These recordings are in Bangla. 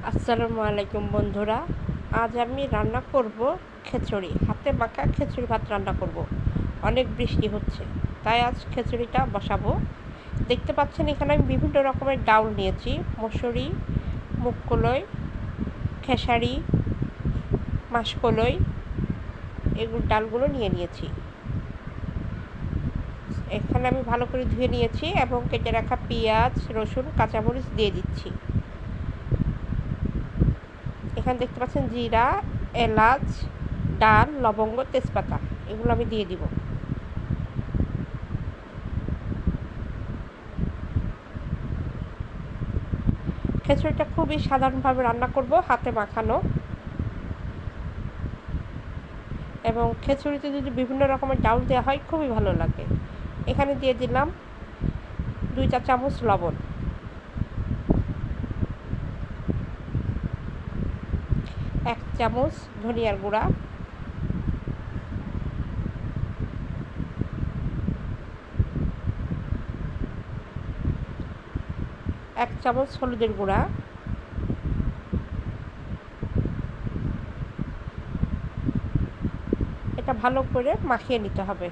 আসসালামু আলাইকুম বন্ধুরা। আজ আমি রান্না করব খিচুড়ি, হাতে মাখা খিচুড়ি ভাত রান্না করব। অনেক বৃষ্টি হচ্ছে, তাই আজ খিচুড়িটা বসাবো। দেখতে পাচ্ছেন এখানে আমি বিভিন্ন রকমের ডাউল নিয়েছি। মসুরি, মুগ কলাই, খেসারি, মাসকলাই, এগুলো ডালগুলো নিয়েছি। এখানে আমি ভালো করে ধুয়ে নিয়েছি এবং কেটে রাখা পেঁয়াজ, রসুন, কাঁচামরিচ দিয়ে দিচ্ছি। এখানে দেখতে পাচ্ছেন জিরা, এলাচ, ডাল, লবঙ্গ, তেজপাতা, এগুলো আমি দিয়ে দিব। খিচুড়িটা খুবই সাধারণভাবে রান্না করব, হাতে মাখানো। এবং খিচুড়িতে যদি বিভিন্ন রকমের ডাউল দেওয়া হয় খুবই ভালো লাগে। এখানে দিয়ে দিলাম 2 চা চামচ লবণ, 1 চামচ ধনিয়ার গুঁড়া, 1 চামচ হলুদের গুঁড়া, এটা ভালো করে মাখিয়ে নিতে হবে।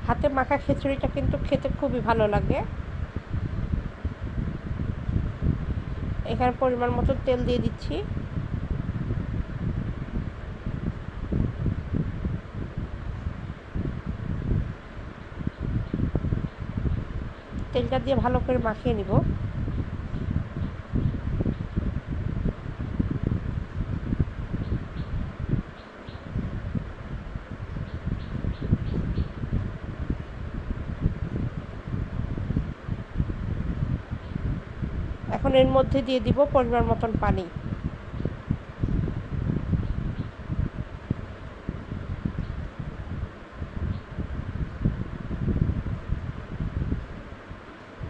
হাতে মাখা খিচুড়িটা কিন্তু খেতে খুবই ভালো লাগে। এখানে পরিমাণ মতো তেল দিয়ে দিচ্ছি। তেলটা দিয়ে ভালো করে মাখিয়ে নিব। এখন এর মধ্যে দিয়ে দিব পরিমাণ মতন পানি।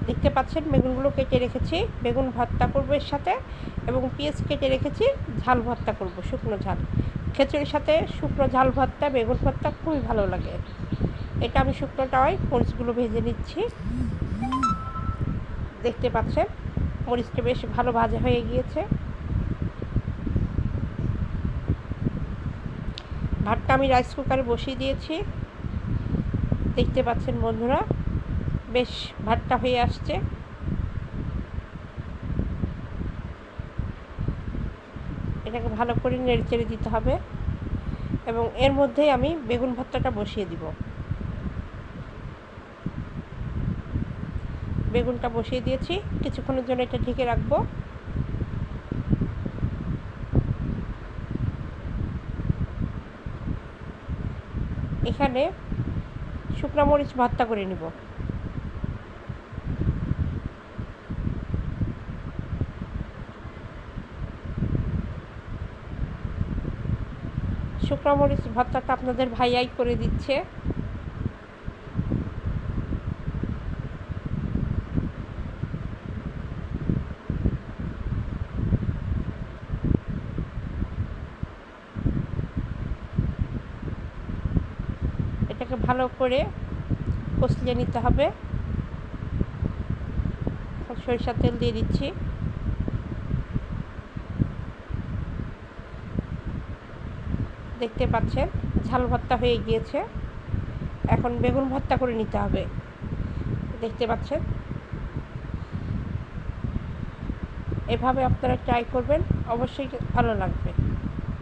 দেখতে পাচ্ছেন বেগুনগুলো কেটে রেখেছি, বেগুন ভর্তা করবো এর সাথে, এবং পেঁয়াজ কেটে রেখেছি, ঝাল ভর্তা করব, শুকনো ঝাল। খিচুড়ির সাথে শুকনো ঝাল ভর্তা, বেগুন ভর্তা খুবই ভালো লাগে। এটা আমি শুকনো তাওয়ায় মরিচগুলো ভেজে নিচ্ছি। দেখতে পাচ্ছেন মরিচটা বেশ ভালো ভাজা হয়ে গিয়েছে। ভাতটা আমি রাইস কুকারে বসিয়ে দিয়েছি। দেখতে পাচ্ছেন বন্ধুরা, বেশ ভাতটা হয়ে আসছে। এটাকে ভালো করে নেড়ে চেড়ে দিতে হবে এবং এর মধ্যেই আমি বেগুন ভর্তাটা বসিয়ে দিব। বেগুনটা বসিয়ে দিয়েছি, কিছুক্ষণের জন্য এটা ঢেকে রাখবো। এখানে শুকনো মরিচ ভর্তা করে নিব। শুকনো মরিচ ভর্তাটা আপনাদের ভাইয়াই করে দিচ্ছে। এটাকে ভালো করে কষিয়ে নিতে হবে। সরিষার তেল দিয়ে দিচ্ছি। দেখতে পাচ্ছেন ঝাল ভর্তা হয়ে গিয়েছে। এখন বেগুন ভর্তা করে নিতে হবে। দেখতে পাচ্ছেন, এভাবে আপনারা ট্রাই করবেন, অবশ্যই ভালো লাগবে।